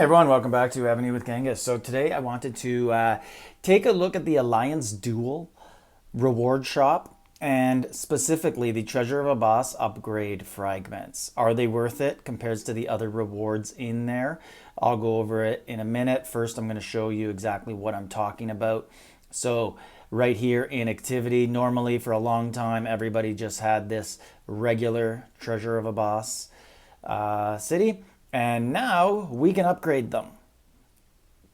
Hey everyone, welcome back to Evony with Genghis. So today I wanted to take a look at the Alliance Duel reward shop and specifically the Treasure of a Boss upgrade fragments. Are they worth it compared to the other rewards in there? I'll go over it in a minute. First, I'm going to show you exactly what I'm talking about. So right here in activity, normally for a long time, everybody just had this regular Treasure of a Boss city. And now we can upgrade them.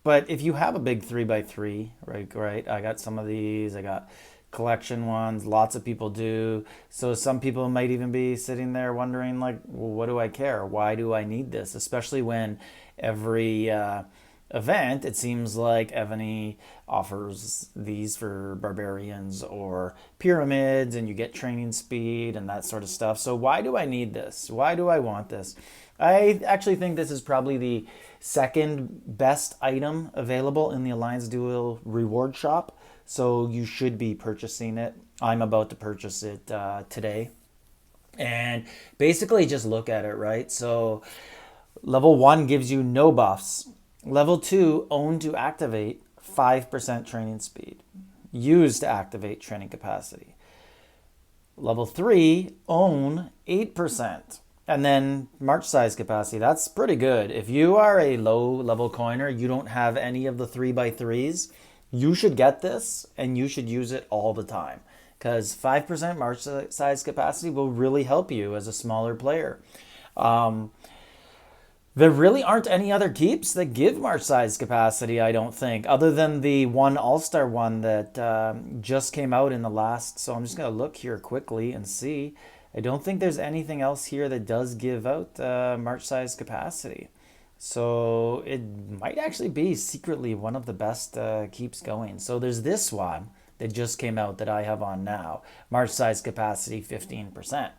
But if you have a big 3x3, right, I got some of these, I got collection ones, lots of people do. So some people might even be sitting there wondering, like, well, what do I care? Why do I need this? Especially when every event, it seems like Evony offers these for barbarians or pyramids, and you get training speed and that sort of stuff. So why do I need this? Why do I want this? I actually think this is probably the second best item available in the Alliance Duel reward shop. So you should be purchasing it. I'm about to purchase it today. And basically just look at it, right? So level 1 gives you no buffs. Level 2, own to activate 5% training speed. Use to activate training capacity. Level 3, own 8%. And then march size capacity. That's pretty good. If you are a low level coiner, you don't have any of the 3x3s, you should get this and you should use it all the time. Because 5% march size capacity will really help you as a smaller player. There really aren't any other keeps that give march size capacity, I don't think, other than the one All-Star one that just came out in the last. So I'm just going to look here quickly and see. I don't think there's anything else here that does give out march size capacity. So it might actually be secretly one of the best keeps going. So there's this one that just came out that I have on now. March size capacity 15%.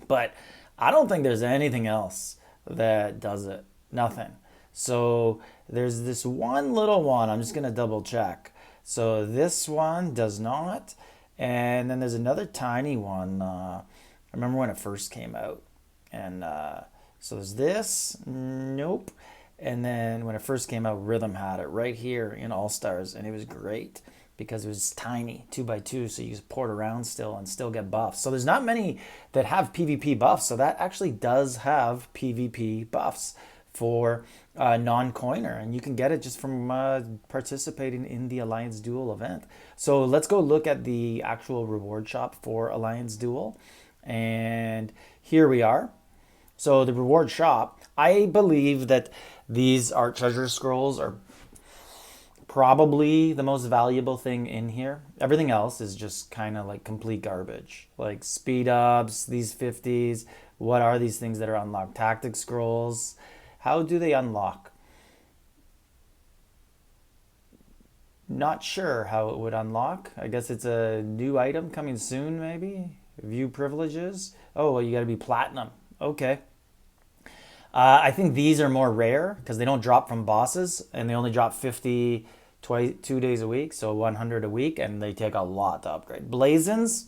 But I don't think there's anything else that does it. Nothing. So there's this one little one. I'm just going to double check. So this one does not. And then there's another tiny one. I remember when it first came out. And so there's this. Nope. And then when it first came out, Rhythm had it right here in All Stars. And it was great because it was tiny, 2x2. So you just port around still and still get buffs. So there's not many that have PvP buffs. So that actually does have PvP buffs for non-coiner, and you can get it just from participating in the Alliance Duel event. So let's go look at the actual reward shop for Alliance Duel, and here we are. So the reward shop, I believe that these art treasure scrolls are probably the most valuable thing in here. Everything else is just kind of like complete garbage, like speed ups, these 50s. What are these things that are unlocked? Tactic scrolls. How do they unlock? Not sure how it would unlock. I guess it's a new item coming soon, maybe. View privileges. Oh, well, you got to be platinum. Okay. I think these are more rare because they don't drop from bosses, and they only drop 50 2 days a week, so 100 a week, and they take a lot to upgrade. Blazons,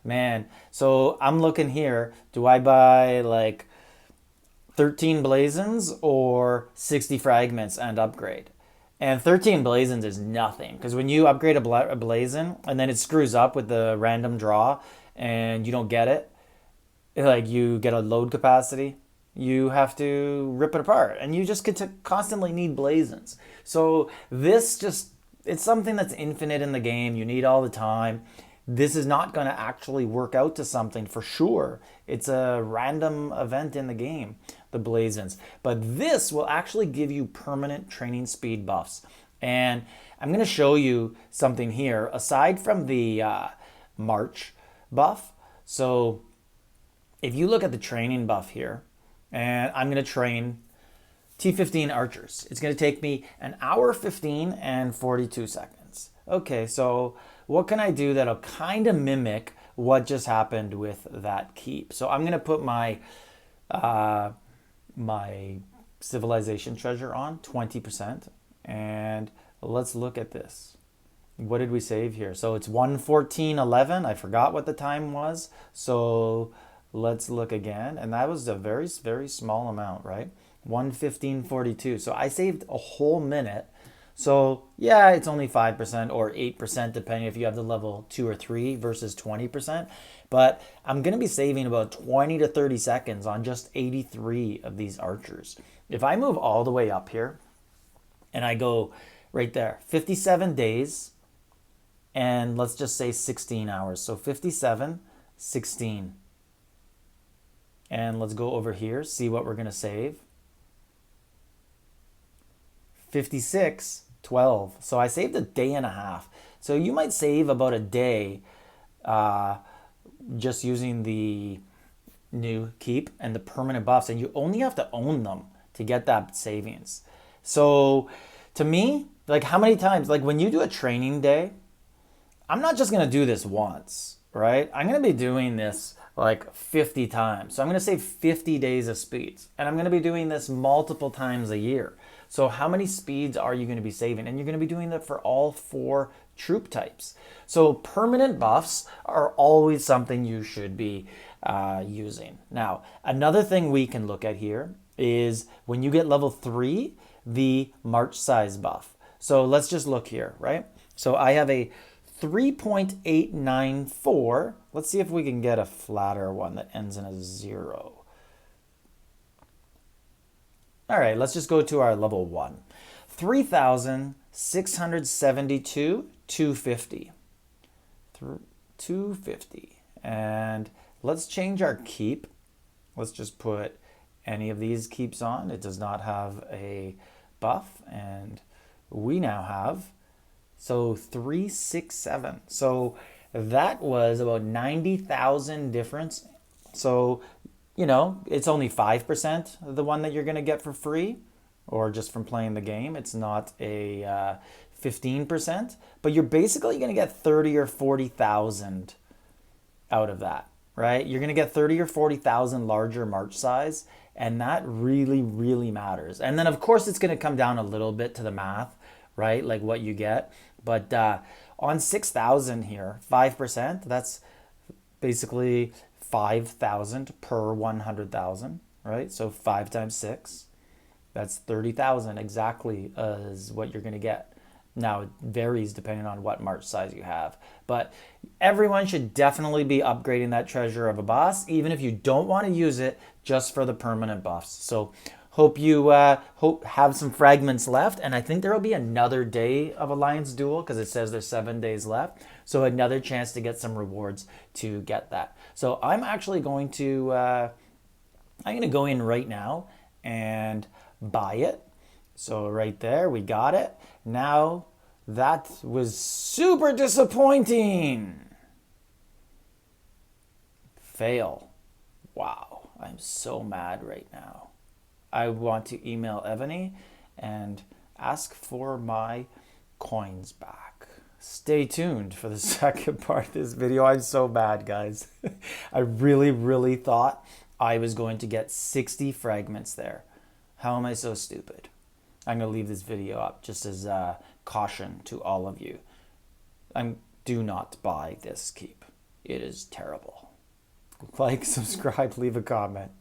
man. So I'm looking here. Do I buy like 13 blazons or 60 fragments and upgrade? And 13 blazons is nothing because when you upgrade a blazon and then it screws up with the random draw and you don't get it, like you get a load capacity, you have to rip it apart and you just get to constantly need blazons. So this just, it's something that's infinite in the game. You need all the time. This is not going to actually work out to something for sure. It's a random event in the game, the blazons. But this will actually give you permanent training speed buffs. And I'm going to show you something here aside from the March buff. So if you look at the training buff here, and I'm going to train T15 archers. It's going to take me an hour 15 and 42 seconds. Okay, so what can I do that'll kind of mimic what just happened with that keep? So I'm going to put my my civilization treasure on 20%, and let's look at this. What did we save here? So it's 1:14:11. I forgot what the time was. So let's look again. And that was a very, very small amount, right? 115.42. So I saved a whole minute. So yeah, it's only 5% or 8%, depending if you have the level 2 or 3 versus 20%. But I'm going to be saving about 20 to 30 seconds on just 83 of these archers. If I move all the way up here and I go right there, 57 days, and let's just say 16 hours. So 57, 16. And let's go over here, see what we're going to save. 56, 12. So I saved a day and a half. So you might save about a day just using the new keep and the permanent buffs. And you only have to own them to get that savings. So to me, like how many times, like when you do a training day, I'm not just going to do this once, right? I'm going to be doing this like 50 times. So I'm going to save 50 days of speeds. And I'm going to be doing this multiple times a year. So how many speeds are you going to be saving? And you're going to be doing that for all 4 troop types. So permanent buffs are always something you should be using. Now, another thing we can look at here is when you get level 3, the march size buff. So let's just look here, right? So I have a 3.894. Let's see if we can get a flatter one that ends in a 0. All right, let's just go to our level 1. 3,672, 250. 250. And let's change our keep. Let's just put any of these keeps on. It does not have a buff, and we now have, so 367. So that was about 90,000 difference. So, you know, it's only 5% of the one that you're going to get for free or just from playing the game. It's not a 15%, but you're basically going to get 30 or 40,000 out of that, right? You're going to get 30 or 40,000 larger march size, and that really, really matters. And then, of course, it's going to come down a little bit to the math, right? Like what you get. But on 6,000 here, 5%, that's basically 5,000 per 100,000, right? So 5 times 6, that's 30,000 exactly is what you're going to get. Now, it varies depending on what march size you have. But everyone should definitely be upgrading that Treasure of Abbass, even if you don't want to use it just for the permanent buffs. So hope you have some fragments left. And I think there will be another day of Alliance Duel because it says there's 7 days left. So another chance to get some rewards to get that. So I'm actually going to, I'm going to go in right now and buy it. So right there, we got it. Now, that was super disappointing. Fail. Wow, I'm so mad right now. I want to email Evony and ask for my coins back. Stay tuned for the second part of this video. I'm so mad, guys. I really, really thought I was going to get 60 fragments there. How am I so stupid? I'm going to leave this video up just as a caution to all of you. Do not buy this keep. It is terrible. Like, subscribe, leave a comment.